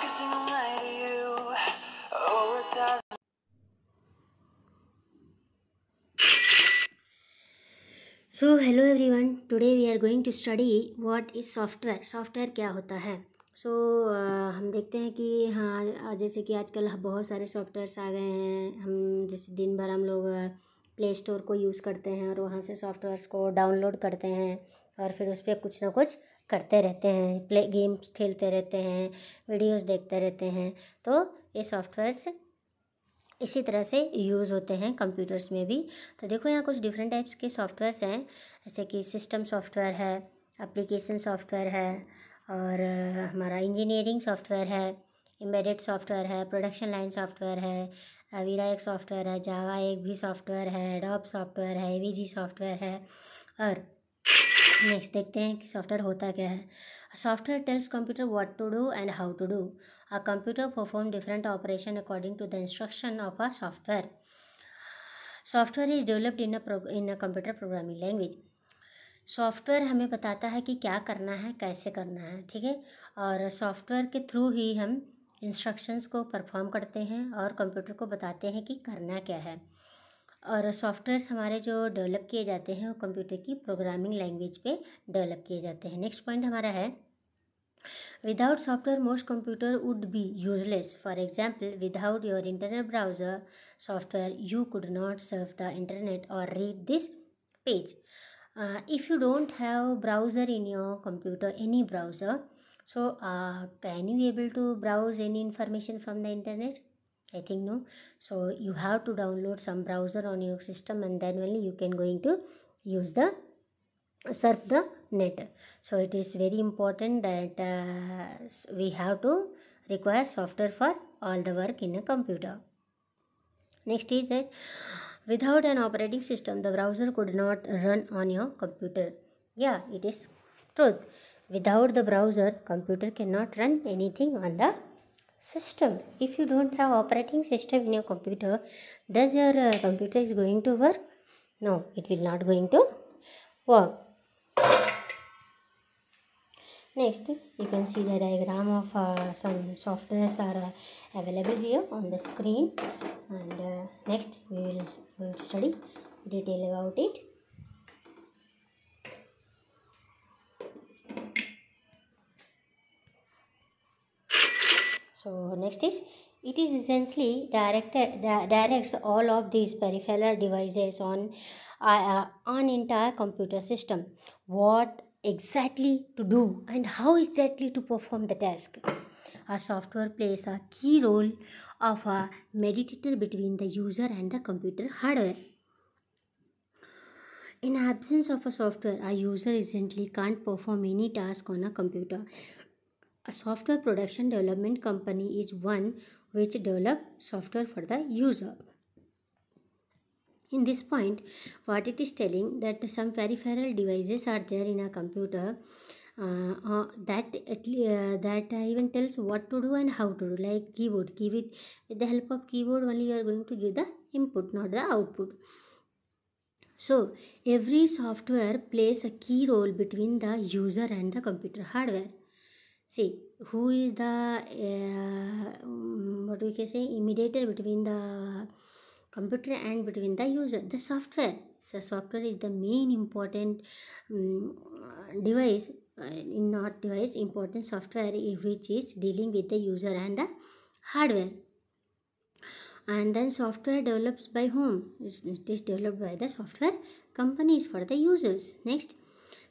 single night of you. Oh, it does. So hello everyone, today we are going to study what is software. Software क्या होता है। हम देखते हैं कि हाँ, जैसे कि आजकल बहुत सारे सॉफ्टवेयर्स आ गए हैं। हम जैसे दिन भर हम लोग प्ले स्टोर को यूज़ करते हैं और वहाँ से सॉफ्टवेयर्स को डाउनलोड करते हैं और फिर उस पर कुछ ना कुछ करते रहते हैं, प्ले गेम्स खेलते रहते हैं, वीडियोज़ देखते रहते हैं। तो ये सॉफ्टवेयर्स इसी तरह से यूज़ होते हैं कंप्यूटर्स में भी। तो देखो यहाँ कुछ डिफरेंट टाइप्स के सॉफ्टवेयर्स हैं, जैसे कि सिस्टम सॉफ्टवेयर है, एप्लीकेशन सॉफ्टवेयर है, और हमारा इंजीनियरिंग सॉफ्टवेयर है, एम्बेडेड सॉफ्टवेयर है, प्रोडक्शन लाइन सॉफ्टवेयर है, वीरा एक सॉफ्टवेयर है, जावा एक भी सॉफ्टवेयर है, एडोब सॉफ्टवेयर है, एवीजी सॉफ्टवेयर है। और नेक्स्ट देखते हैं कि सॉफ्टवेयर होता क्या है। Software tells computer what to do and how to do. A computer perform different operation according to the instruction of a software. Software is developed in a computer programming language. Software हमें बताता है कि क्या करना है, कैसे करना है, ठीक है। और सॉफ्टवेयर के थ्रू ही हम इंस्ट्रक्शंस को परफॉर्म करते हैं और कंप्यूटर को बताते हैं कि करना क्या है। और सॉफ्टवेयर्स हमारे जो डेवलप किए जाते हैं वो कंप्यूटर की प्रोग्रामिंग लैंग्वेज पे डेवलप किए जाते हैं। नेक्स्ट पॉइंट हमारा है, without software most computer would be useless. For example, without your internet browser software you could not surf the internet or read this page. If you don't have browser in your computer, any browser, so can you able to browse any information from the internet? I think no. So you have to download some browser on your system and then only you can going to use the surf the net. So it is very important that we have to require software for all the work in a computer. Next is that without an operating system, the browser could not run on your computer. Yeah, it is truth. Without the browser, computer cannot run anything on the system. If you don't have operating system in your computer, does your computer is going to work? No, it will not going to work. Next, you can see the diagram of some softwares are available here on the screen, and next we will going to study detail about it. So next is, it is essentially directs all of these peripheral devices on entire computer system, what exactly to do and how exactly to perform the task. A software plays a key role of a mediator between the user and the computer hardware. In absence of a software, a user essentially can't perform any task on a computer. A software production development company is one which develops software for the user. In this point, what it is telling, that some peripheral devices are there in a computer that even tells what to do and how to do, like keyboard. With the help of keyboard only you are going to give the input, not the output. So every software plays a key role between the user and the computer hardware. See, who is the what we can say, mediator between the computer and between the user? The software. So software is the main important device, not device, important software which is dealing with the user and the hardware. And then software develops by whom? It is developed by the software companies for the users. Next,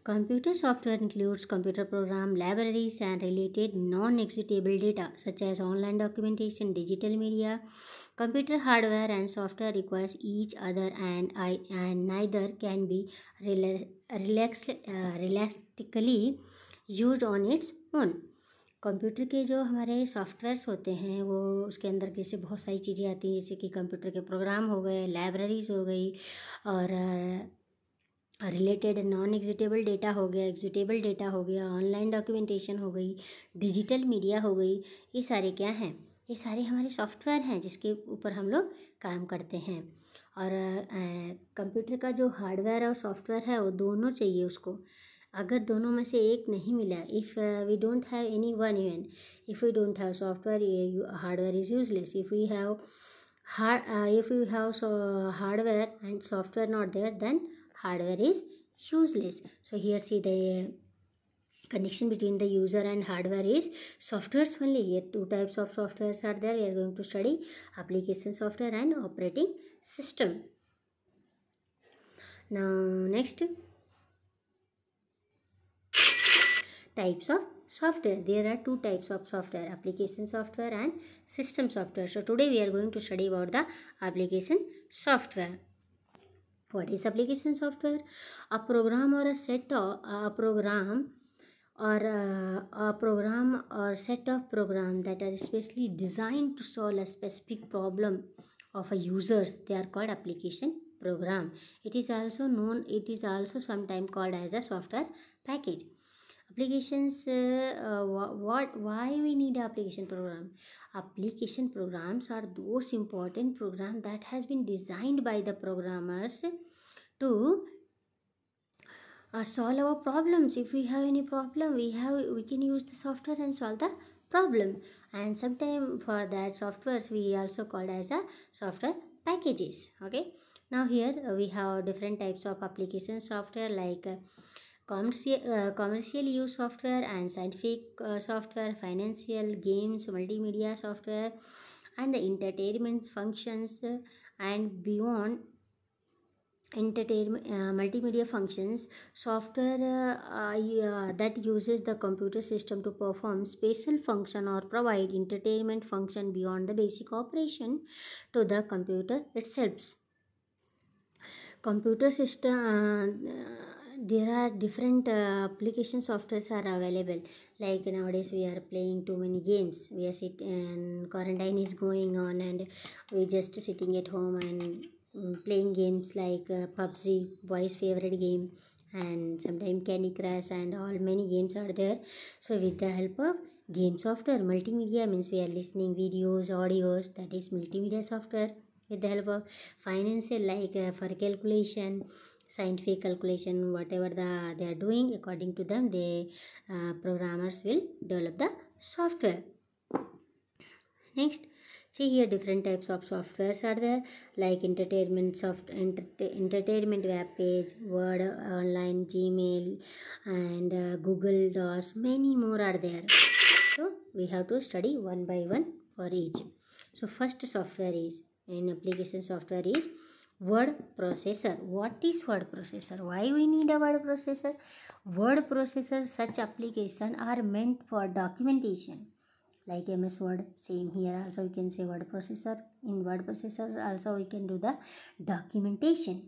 computer software includes computer program, libraries and related non-executable data such as online documentation, digital media. Computer hardware and software requires each other and neither can be realistically used on its own. Computer के जो हमारे softwares होते हैं वो उसके अंदर कैसे बहुत सारी चीज़ें आती हैं, जैसे कि कंप्यूटर के प्रोग्राम हो गए, लाइब्रेरीज हो गई, और रिलेटेड नॉन एग्जीक्यूटेबल डेटा हो गया, एग्जीक्यूटेबल डेटा हो गया, ऑनलाइन डॉक्यूमेंटेशन हो गई, डिजिटल मीडिया हो गई। ये सारे क्या हैं? ये सारे हमारे सॉफ्टवेयर हैं जिसके ऊपर हम लोग काम करते हैं। और कंप्यूटर का जो हार्डवेयर और सॉफ्टवेयर है वो दोनों चाहिए उसको। अगर दोनों में से एक नहीं मिला, if we don't have any one even, if we don't have software, hardware is useless. If we have hardware and software not there, then hardware is useless. So here see the connection between the user and hardware is softwares only. Here two types of softwares are there. We are going to study application software and operating system. Now next, types of software. There are two types of software, application software and system software. So today we are going to study about the application software. What is application software? A program or a set of set of program that are specially designed to solve a specific problem of a users. They are called application program. It is also sometimes called as a software package. Applications, why we need application program? Application programs are those important programs that has been designed by the programmers to solve our problems. If we have any problem, we can use the software and solve the problem. And sometimes for that softwares we also called as a software packages. Okay, now here we have different types of application software, like commercial use software and scientific software, financial, games, multimedia software, and the entertainment functions, and beyond entertainment multimedia functions, software that uses the computer system to perform special function or provide entertainment function beyond the basic operation to the computer itself. Computer system, there are different application softwares are available. Like nowadays we are playing too many games. We are and quarantine is going on, and we just sitting at home and playing games like PUBG, boys favorite game, and sometimes Candy Crush, and all many games are there. So with the help of game software, multimedia means we are listening videos, audios, that is multimedia software. With the help of financial, like for calculation, scientific calculation, whatever they are doing, according to them, the programmers will develop the software. Next, see here different types of softwares are there, like entertainment entertainment web page, Word Online, Gmail, and Google Docs. Many more are there. So we have to study one by one for each. So first software is in application software is word processor. What is word processor? Why we need a word processor? Word processor, such application are meant for documentation, like MS Word. Same here also we can say word processor. In word processor also we can do the documentation,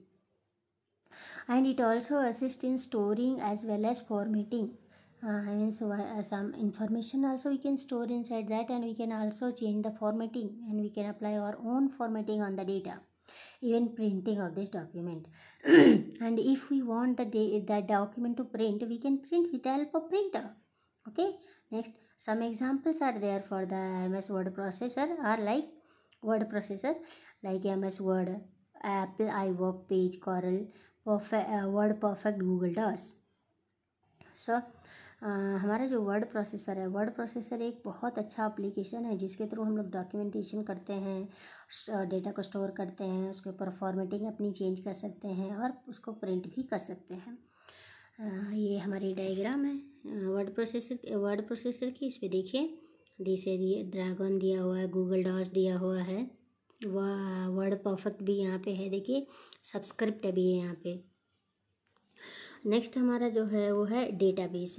and it also assists in storing as well as formatting. Some information also we can store inside that, and we can also change the formatting, and we can apply our own formatting on the data, even printing of this document. And if we want that document to print, we can print with the help of printer. Okay, next, some examples are there for the MS Word processor, are like word processor like MS Word, Apple iWork, Page, Corel, Word Perfect, Google Docs. So हमारा जो word processor है, word processor एक बहुत अच्छा application है जिसके through हम लोग डॉक्यूमेंटेशन करते हैं, डेटा को स्टोर करते हैं, उसके ऊपर फॉर्मेटिंग अपनी चेंज कर सकते हैं और उसको प्रिंट भी कर सकते हैं. ये हमारी डायग्राम है वर्ड प्रोसेसर की. इस पर देखिए, ड्रैगन दिया हुआ है, गूगल डॉक्स दिया हुआ है, वर्ड परफेक्ट भी यहाँ पे है, देखिए सबस्क्रिप्ट भी है यहाँ पे. नेक्स्ट हमारा जो है वो है डेटाबेस.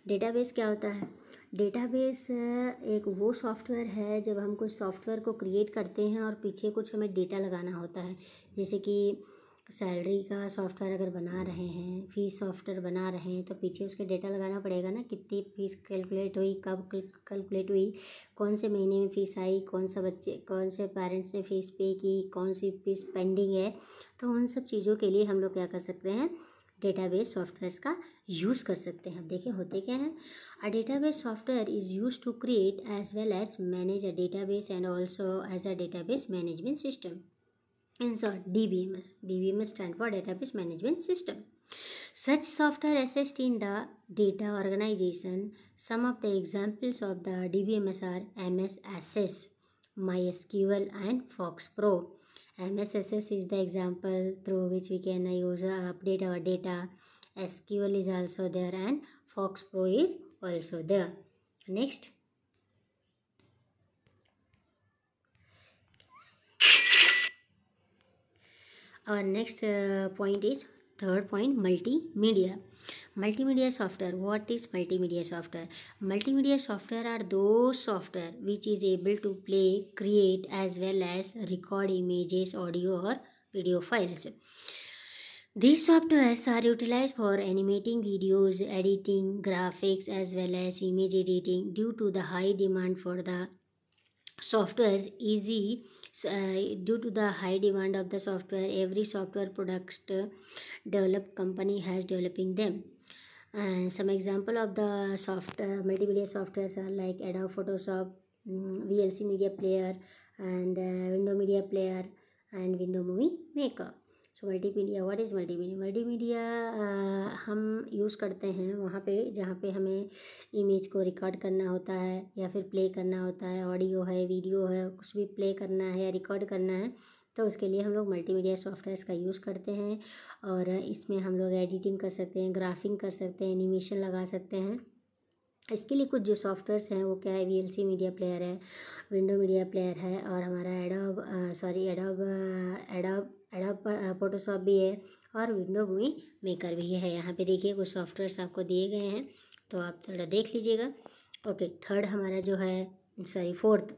डेटाबेस क्या होता है? डेटाबेस एक वो सॉफ्टवेयर है जब हम कुछ सॉफ्टवेयर को क्रिएट करते हैं और पीछे कुछ हमें डेटा लगाना होता है. जैसे कि सैलरी का सॉफ्टवेयर अगर बना रहे हैं, फीस सॉफ्टवेयर बना रहे हैं, तो पीछे उसके डेटा लगाना पड़ेगा ना, कितनी फीस कैलकुलेट हुई, कब कैलकुलेट हुई, कौन से महीने में फ़ीस आई, कौन से पेरेंट्स ने फ़ीस पे की, कौन सी फीस पेंडिंग है. तो उन सब चीज़ों के लिए हम लोग क्या कर सकते हैं, डेटाबेस सॉफ्टवेयर्स का यूज़ कर सकते हैं. अब देखिए होते क्या हैं. A database software is use to create as well as manage a database and also as a database management system. In short, DBMS. DBMS stand for Database Management System. Such software assist in the data organization. Some of the examples of the DBMS are MS Access, MySQL, and Fox Pro. MS Access is the example through which we can use update our data. SQL is also there, and Fox Pro is also there. Next. Our next point is third point, multimedia. Multimedia software. What is multimedia software? Multimedia software are those software which is able to play, create as well as record images, audio or video files. These softwares are utilized for animating videos, editing, graphics as well as image editing. Due to the high demand for the softwares due to the high demand of the software, every software products developed company has developing them. And some example of the multimedia softwares are like Adobe Photoshop, VLC Media Player, and Window Media Player, and Window Movie Maker. So multimedia, what is multimedia? Multimedia हम use करते हैं वहाँ पे जहाँ पे हमें image को record करना होता है या फिर प्ले करना होता है, ऑडियो है, वीडियो है, कुछ भी प्ले करना है या रिकॉर्ड करना है, तो उसके लिए हम लोग मल्टीमीडिया सॉफ्टवेयर्स का यूज़ करते हैं। और इसमें हम लोग एडिटिंग कर सकते हैं, ग्राफिंग कर सकते हैं, एनिमेशन लगा सकते हैं। इसके लिए कुछ जो सॉफ्टवेयर्स हैं वो क्या है, VLC मीडिया प्लेयर है, विंडो मीडिया प्लेयर है, और हमारा एडोब फोटोशॉप भी है, और विंडो मूवी मेकर भी है। यहाँ पे देखिए कुछ सॉफ्टवेयर्स आपको दिए गए हैं, तो आप थोड़ा देख लीजिएगा। ओके, थर्ड हमारा जो है फोर्थ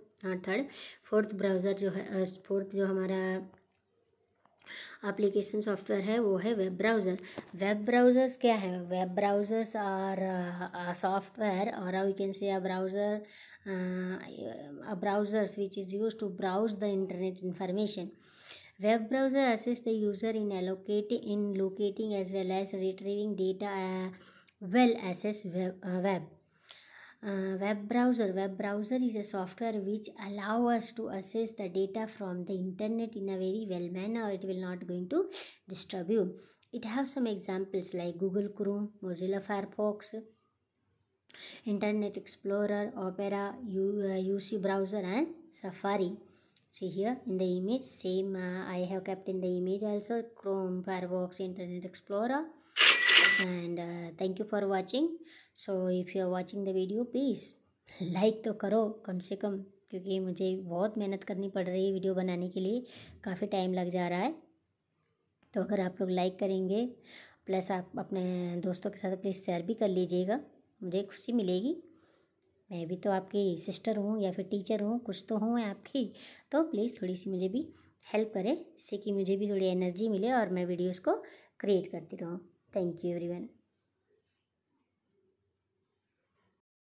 ब्राउज़र जो है, फोर्थ जो हमारा एप्लीकेशन सॉफ्टवेयर है वो है वेब ब्राउज़र। वेब ब्राउज़र्स क्या है? वेब ब्राउज़र्स आर सॉफ्टवेयर और we can say browsers which is used to browse the internet information. Web browser assists the user in locating as well as retrieving data well access web. Web browser is a software which allow us to access the data from the internet in a very well manner. It will not going to disturb you. It have some examples like Google Chrome, Mozilla Firefox, Internet Explorer, Opera, UC browser, and Safari. See here in the image, same I have kept in the image also, Chrome, Firefox, Internet Explorer. And thank you for watching. So if you are watching the video, please like तो करो कम से कम, क्योंकि मुझे बहुत मेहनत करनी पड़ रही है वीडियो बनाने के लिए, काफ़ी टाइम लग जा रहा है। तो अगर आप लोग लाइक करेंगे प्लस आप अपने दोस्तों के साथ प्लीज़ शेयर भी कर लीजिएगा, मुझे खुशी मिलेगी। मैं भी तो आपकी सिस्टर हूँ या फिर टीचर हूँ, कुछ तो हूँ आपकी, तो प्लीज़ थोड़ी सी मुझे भी हेल्प करें, जिससे कि मुझे भी थोड़ी एनर्जी मिले और मैं वीडियोज़ को क्रिएट करती रहूँ। Thank you everyone.